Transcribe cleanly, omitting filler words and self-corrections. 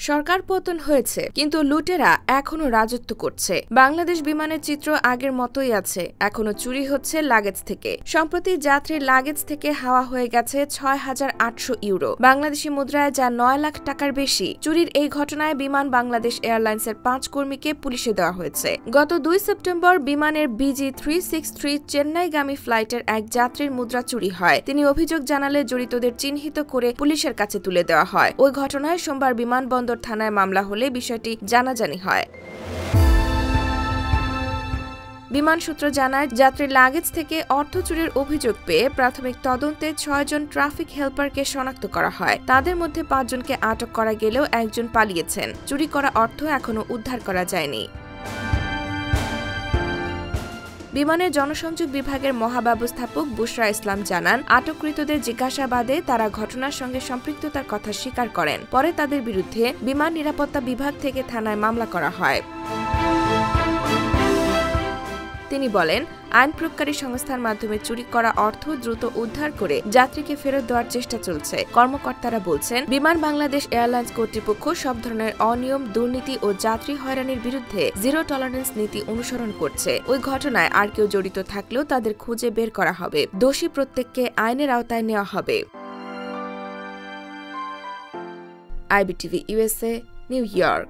সরকার পতন হয়েছে, কিন্তু লুটেরা এখনো রাজত্ব করছে। বাংলাদেশ বিমানের চিত্র আগের মতোই আছে, এখনো চুরি হচ্ছে লাগেজ থেকে। সম্প্রতি যাত্রীর লাগেজ থেকে হাওয়া হয়ে গেছে ৬,৮০০ ইউরো, বাংলাদেশি মুদ্রায় যা ৯ লাখ টাকার বেশি। চুরির এই ঘটনায় বিমান বাংলাদেশ এয়ারলাইন্সের ৫ কর্মীকে পুলিশে দেওয়া হয়েছে। গত ২ সেপ্টেম্বর বিমানের BG363 চেন্নাইগামী ফ্লাইটের এক যাত্রীর মুদ্রা চুরি হয়। তিনি অভিযোগ জানালে জড়িতদের চিহ্নিত করে পুলিশের কাছে তুলে দেওয়া হয়। ওই ঘটনায় সোমবার বিমানবন্দর থানায় মামলা হলে বিষয়টি জানাজানি হয়। বিমান সূত্র জানায়, যাত্রীর লাগেজ থেকে অর্থ চুরির অভিযোগ পেয়ে প্রাথমিক তদন্তে ৬ জন ট্রাফিক হেল্পারকে শনাক্ত করা হয়। তাদের মধ্যে ৫ জনকে আটক করা গেলেও একজন পালিয়েছেন। চুরি করা অর্থ এখনো উদ্ধার করা যায়নি। বিমানের জনসংযোগ বিভাগের মহাব্যবস্থাপক বুশরা ইসলাম জানান, আটককৃতদের জিজ্ঞাসাবাদে তারা ঘটনার সঙ্গে সম্পৃক্ততার কথা স্বীকার করেন। পরে তাদের বিরুদ্ধে বিমান নিরাপত্তা বিভাগ থেকে থানায় মামলা করা হয়। তিনি বলেন, আইন প্রয়োগকারী সংস্থার মাধ্যমে চুরি করা অর্থ দ্রুত উদ্ধার করে যাত্রীকে ফেরত দেওয়ার চেষ্টা চলছে। কর্মকর্তারা বলছেন, বিমান বাংলাদেশ এয়ারলাইন্স কর্তৃপক্ষ সব ধরনের অনিয়ম, দুর্নীতি ও যাত্রী হয়রানির বিরুদ্ধে জিরো টলারেন্স নীতি অনুসরণ করছে। ওই ঘটনায় আর কেউ জড়িত থাকলেও তাদের খুঁজে বের করা হবে। দোষী প্রত্যেককে আইনের আওতায় নেওয়া হবে। IBTV USA, new York.